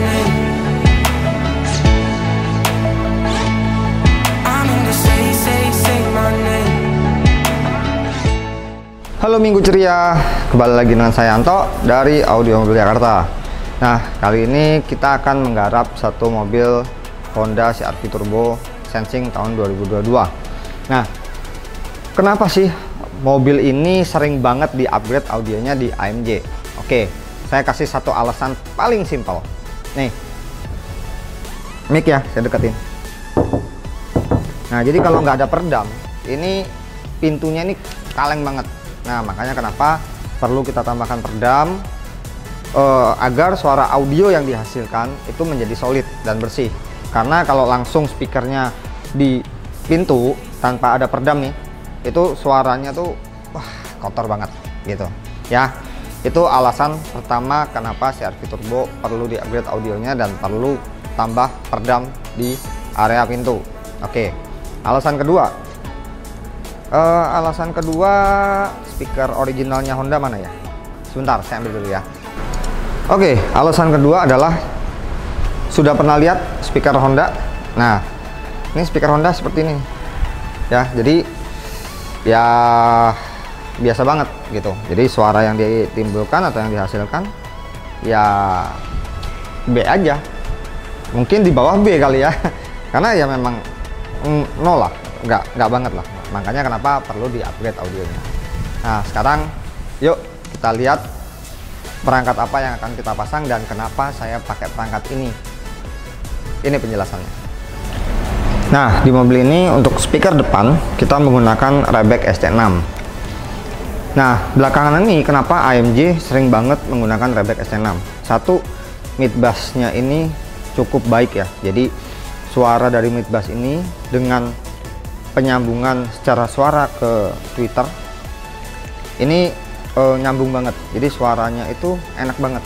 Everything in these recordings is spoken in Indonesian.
name. I need to say my name. Halo Minggu ceria, kembali lagi dengan saya Anto dari Audio Mobil Jakarta. Nah, kali ini kita akan menggarap satu mobil Honda CR-V Turbo Sensing tahun 2022. Nah, kenapa sih mobil ini sering banget di-upgrade audionya di AMG? Oke, saya kasih satu alasan paling simpel. Nih, mic ya, saya deketin. Nah, jadi kalau nggak ada peredam, ini pintunya ini kaleng banget. Nah, makanya kenapa perlu kita tambahkan peredam agar suara audio yang dihasilkan itu menjadi solid dan bersih. Karena kalau langsung speakernya di pintu tanpa ada peredam nih, itu suaranya tuh wah, kotor banget gitu ya. Itu alasan pertama kenapa CR-V Turbo perlu di-upgrade audionya dan perlu tambah peredam di area pintu. Oke, alasan kedua, speaker originalnya Honda mana ya? Sebentar, saya ambil dulu ya. Oke, alasan kedua adalah sudah pernah lihat speaker Honda? Nah, ini speaker Honda seperti ini ya. Jadi ya biasa banget gitu. Jadi suara yang ditimbulkan atau yang dihasilkan ya B aja. Mungkin di bawah B kali ya. Karena ya memang nol lah, nggak banget lah. Makanya kenapa perlu di-upgrade audionya. Nah, sekarang yuk kita lihat perangkat apa yang akan kita pasang dan kenapa saya pakai perangkat ini. Ini penjelasannya. Nah, di mobil ini untuk speaker depan kita menggunakan Rebek ST6. Nah, belakangan ini kenapa AMG sering banget menggunakan Rebek ST6? Satu, mid bass-nya ini cukup baik ya. Jadi suara dari mid bass ini dengan penyambungan secara suara ke Twitter ini nyambung banget. Jadi suaranya itu enak banget,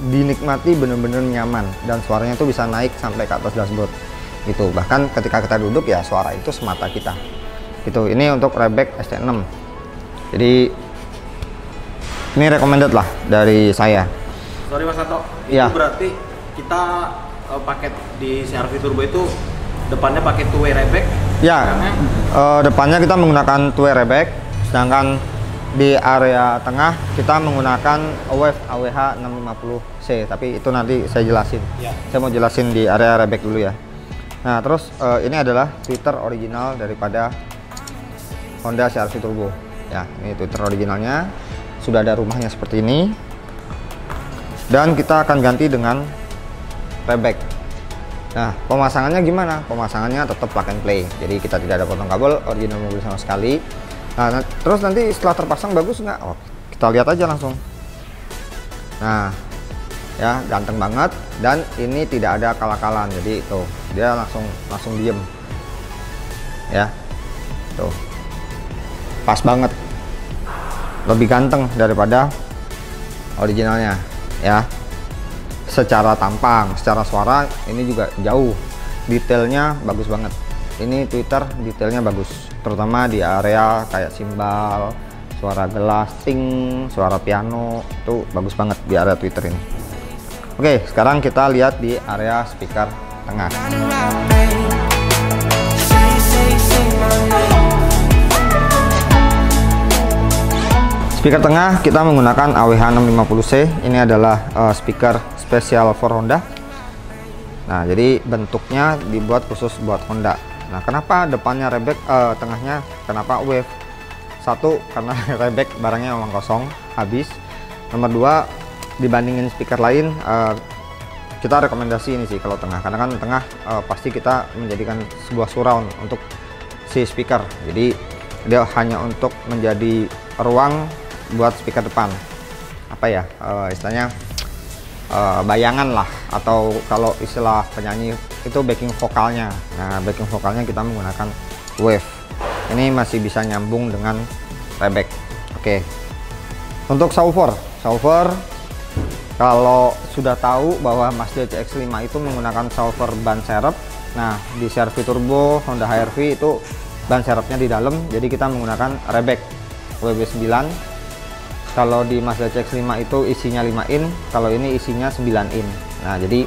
dinikmati, bener-bener nyaman, dan suaranya itu bisa naik sampai ke atas dashboard gitu. Bahkan ketika kita duduk ya suara itu semata kita gitu. Ini untuk Rebek ST6. Jadi ini recommended lah dari saya. Sorry Mas Anto, ya. Itu berarti kita paket di CR-V Turbo itu depannya pakai two-way Rebek ya. Depannya kita menggunakan two-way Rebek, sedangkan di area tengah kita menggunakan Wave AWH 650C, tapi itu nanti saya jelasin ya. Saya mau jelasin di area Rebek dulu ya. Nah, terus ini adalah tweeter original daripada Honda CR-V Turbo ya. Ini tweeter originalnya, sudah ada rumahnya seperti ini, dan kita akan ganti dengan Rebek. Nah, pemasangannya gimana? Pemasangannya tetap plug and play, jadi kita tidak ada potong kabel, original mobil sama sekali. Nah, terus nanti setelah terpasang bagus nggak? Oh, kita lihat aja langsung. Nah, ya ganteng banget, dan ini tidak ada kala-kalan, jadi tuh dia langsung diem ya. Tuh pas banget, lebih ganteng daripada originalnya ya. Secara tampang, secara suara ini juga jauh, detailnya bagus banget. Ini Twitter detailnya bagus, terutama di area kayak simbal, suara gelas, ting, suara piano, itu bagus banget di area Twitter ini. Oke, sekarang kita lihat di area speaker tengah. Speaker tengah kita menggunakan AWH 650C. Ini adalah speaker spesial for Honda. Nah, jadi bentuknya dibuat khusus buat Honda. Nah, kenapa depannya Rebek, tengahnya kenapa Wave? Satu, karena Rebek barangnya memang kosong, habis. Nomor dua, dibandingin speaker lain, kita rekomendasi ini sih kalau tengah, karena kan tengah pasti kita menjadikan sebuah surround untuk si speaker. Jadi dia hanya untuk menjadi ruang buat speaker depan, apa ya istilahnya bayangan lah, atau kalau istilah penyanyi itu backing vokalnya. Nah, backing vokalnya kita menggunakan Wave. Ini masih bisa nyambung dengan Rebek. Oke. Untuk subwoofer kalau sudah tahu bahwa Mazda CX-5 itu menggunakan subwoofer ban serep. Nah, di CR-V Turbo, Honda HR-V itu ban serepnya di dalam, jadi kita menggunakan Rebek WB9. Kalau di Mazda CX-5 itu isinya 5 in, kalau ini isinya 9 in. Nah, jadi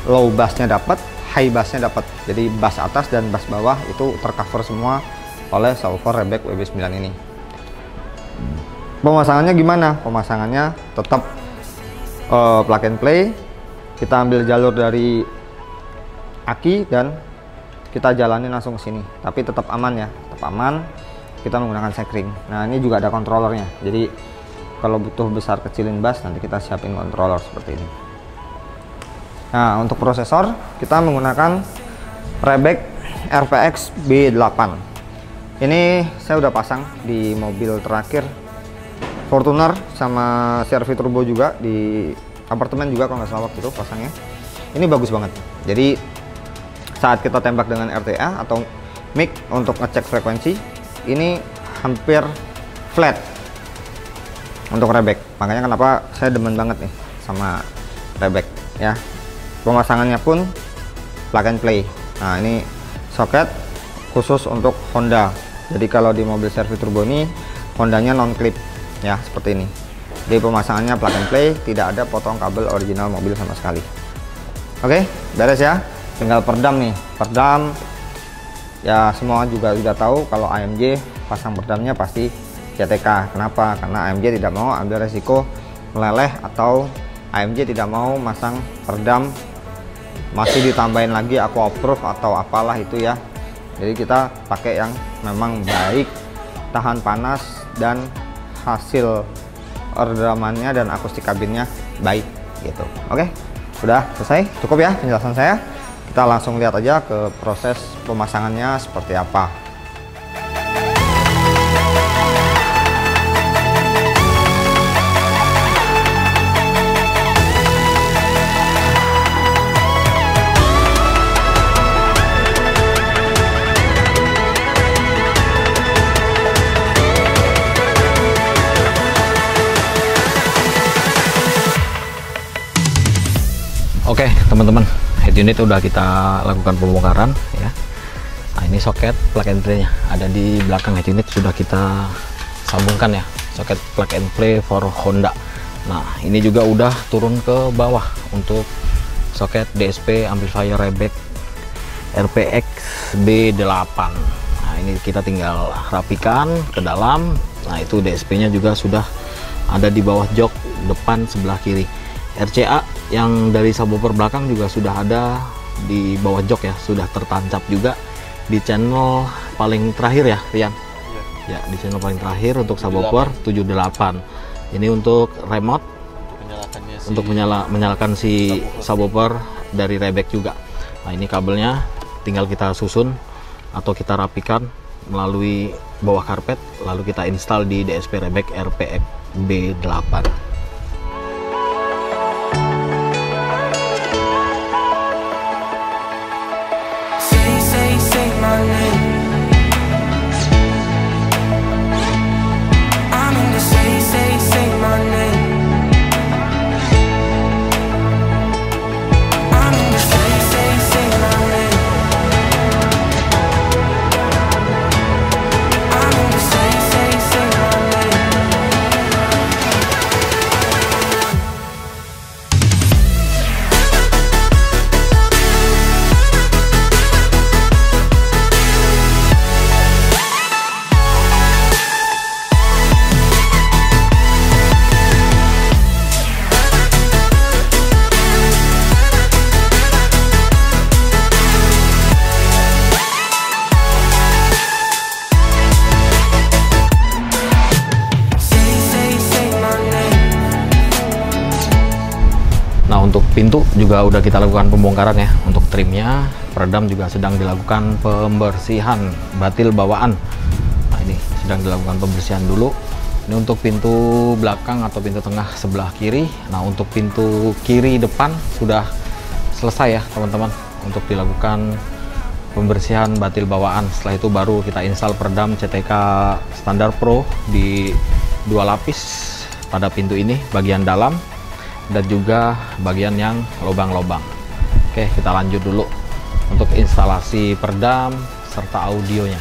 low bassnya dapat, high bassnya dapat. Jadi bass atas dan bass bawah itu tercover semua oleh subwoofer Rebek WB9 ini. Pemasangannya gimana? Pemasangannya tetap plug and play. Kita ambil jalur dari aki dan kita jalanin langsung ke sini. Tapi tetap aman ya, tetap aman. Kita menggunakan sekring. Nah, ini juga ada kontrolernya. Jadi kalau butuh besar kecilin bass, nanti kita siapin controller seperti ini. Nah, untuk prosesor kita menggunakan Rebek RPX B8. Ini saya udah pasang di mobil terakhir, Fortuner sama CR-V turbo juga, di apartemen juga kalau nggak salah waktu itu pasangnya. Ini bagus banget. Jadi saat kita tembak dengan RTA atau mic untuk ngecek frekuensi, ini hampir flat untuk Rebek. Makanya kenapa saya demen banget nih sama Rebek ya. Pemasangannya pun plug and play. Nah, ini soket khusus untuk Honda. Jadi kalau di mobil CR-V turbo ini Hondanya non clip ya, seperti ini. Jadi pemasangannya plug and play, tidak ada potong kabel original mobil sama sekali. Oke, beres ya. Tinggal perdam nih. Perdam ya, semua juga sudah tahu kalau AMG pasang perdamnya pasti CTK. Kenapa? Karena AMG tidak mau ambil resiko meleleh, atau AMG tidak mau masang perdam masih ditambahin lagi aqua proof atau apalah itu ya. Jadi kita pakai yang memang baik, tahan panas, dan hasil redamannya dan akustik kabinnya baik gitu. Oke, sudah selesai, cukup ya penjelasan saya. Kita langsung lihat aja ke proses pemasangannya seperti apa. Oke teman-teman, head unit udah kita lakukan pembongkaran ya. Nah, ini soket plug and play nya ada di belakang head unit, sudah kita sambungkan ya, soket plug and play for Honda. Nah, ini juga udah turun ke bawah untuk soket DSP amplifier Rebek RPX B8. Nah, ini kita tinggal rapikan ke dalam. Nah, itu DSP nya juga sudah ada di bawah jok depan sebelah kiri. RCA yang dari subwoofer belakang juga sudah ada di bawah jok ya, sudah tertancap juga di channel paling terakhir ya Rian. Ya, di channel paling terakhir untuk subwoofer 78. Ini untuk remote untuk menyalakan si subwoofer dari Rebek juga. Nah, ini kabelnya tinggal kita susun atau kita rapikan melalui bawah karpet, lalu kita install di DSP Rebek RPX B8. Untuk pintu juga udah kita lakukan pembongkaran ya. Untuk trimnya, peredam juga sedang dilakukan pembersihan batil bawaan. Nah, ini sedang dilakukan pembersihan dulu. Ini untuk pintu belakang atau pintu tengah sebelah kiri. Nah, untuk pintu kiri depan sudah selesai ya teman-teman, untuk dilakukan pembersihan batil bawaan. Setelah itu baru kita install peredam CTK standar Pro di 2 lapis pada pintu ini, bagian dalam dan juga bagian yang lubang-lubang. Oke, kita lanjut dulu untuk instalasi peredam serta audionya.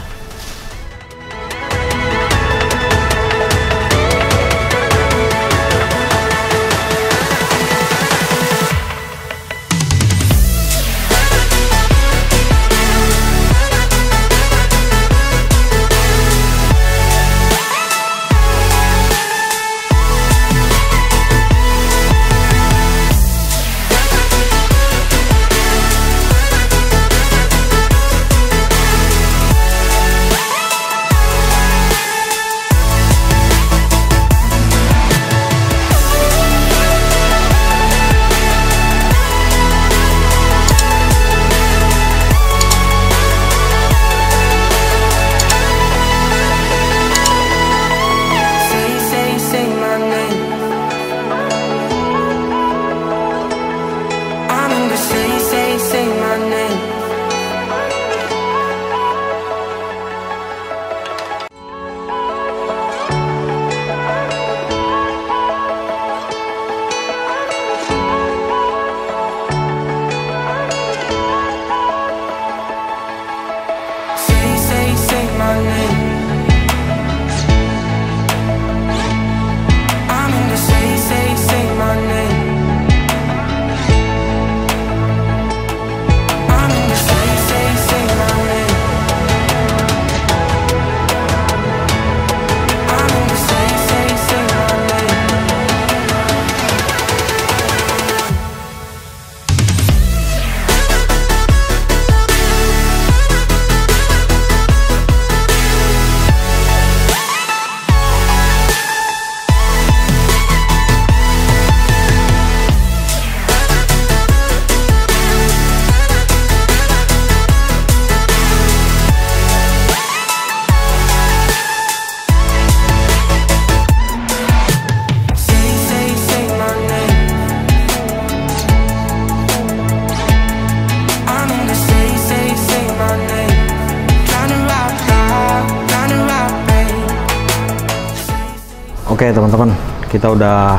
Oke teman-teman, kita udah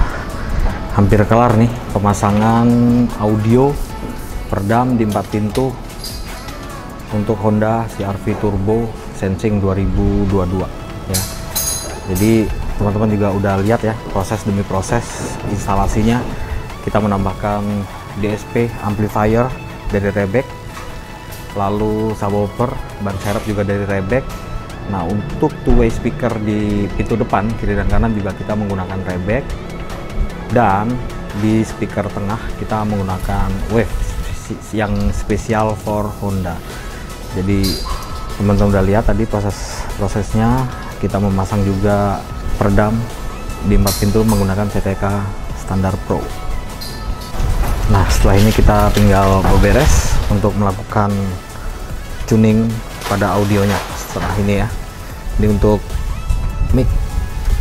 hampir kelar nih pemasangan audio peredam di 4 pintu untuk Honda CR-V Turbo Sensing 2022 ya. Jadi teman-teman juga udah lihat ya proses demi proses instalasinya. Kita menambahkan DSP amplifier dari Rebek, lalu subwoofer ban serep juga dari Rebek. Nah, untuk two-way speaker di pintu depan, kiri dan kanan juga kita menggunakan Rebek. Dan di speaker tengah kita menggunakan wave yang spesial for Honda. Jadi teman-teman udah lihat tadi prosesnya. Kita memasang juga peredam di 4 pintu menggunakan CTK standar Pro. Nah, setelah ini kita tinggal beberes untuk melakukan tuning pada audionya. Setelah ini ya, ini untuk mic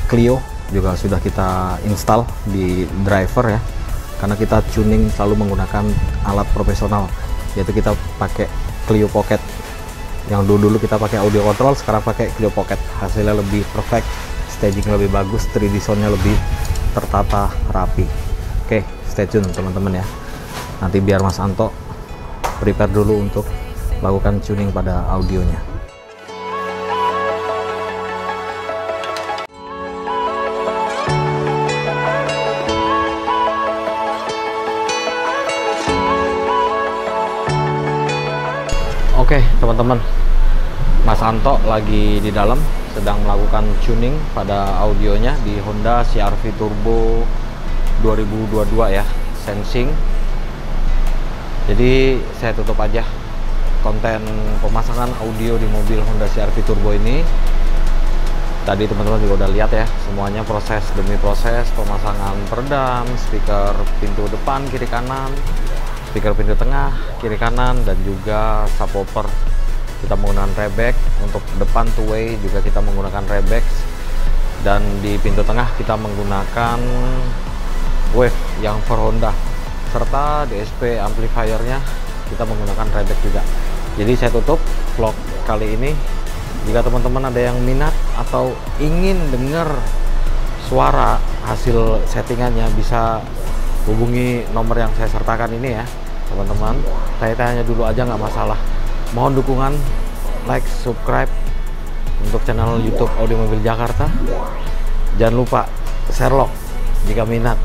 Clio juga sudah kita install di driver ya, karena kita tuning selalu menggunakan alat profesional, yaitu kita pakai Clio Pocket. Yang dulu kita pakai audio control, sekarang pakai Clio Pocket. Hasilnya lebih perfect, staging lebih bagus, 3D soundnya lebih tertata rapi. Oke, stay tune teman-teman ya. Nanti biar Mas Anto prepare dulu untuk lakukan tuning pada audionya. Oke teman-teman, Mas Anto lagi di dalam sedang melakukan tuning pada audionya di Honda CR-V Turbo 2022 ya, Sensing. Jadi saya tutup aja konten pemasangan audio di mobil Honda CR-V Turbo ini. Tadi teman-teman juga udah lihat ya semuanya proses demi proses pemasangan peredam, speaker pintu depan kiri kanan, speaker pintu tengah kiri kanan, dan juga subwoofer kita menggunakan Rebek. Untuk depan two-way juga kita menggunakan Rebek, dan di pintu tengah kita menggunakan wave yang for Honda, serta DSP amplifiernya kita menggunakan Rebek juga. Jadi saya tutup vlog kali ini. Jika teman-teman ada yang minat atau ingin dengar suara hasil settingannya, bisa hubungi nomor yang saya sertakan ini ya teman-teman. Saya tanya dulu aja nggak masalah. Mohon dukungan, like, subscribe untuk channel YouTube Audio Mobil Jakarta. Jangan lupa Sherlock, jika minat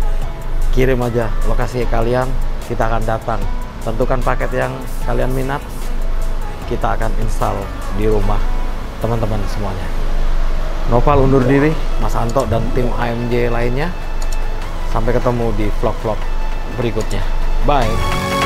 kirim aja lokasi kalian, kita akan datang. Tentukan paket yang kalian minat, kita akan install di rumah teman-teman semuanya. Noval undur diri, Mas Anto dan tim AMJ lainnya. Sampai ketemu di vlog-vlog berikutnya. Bye.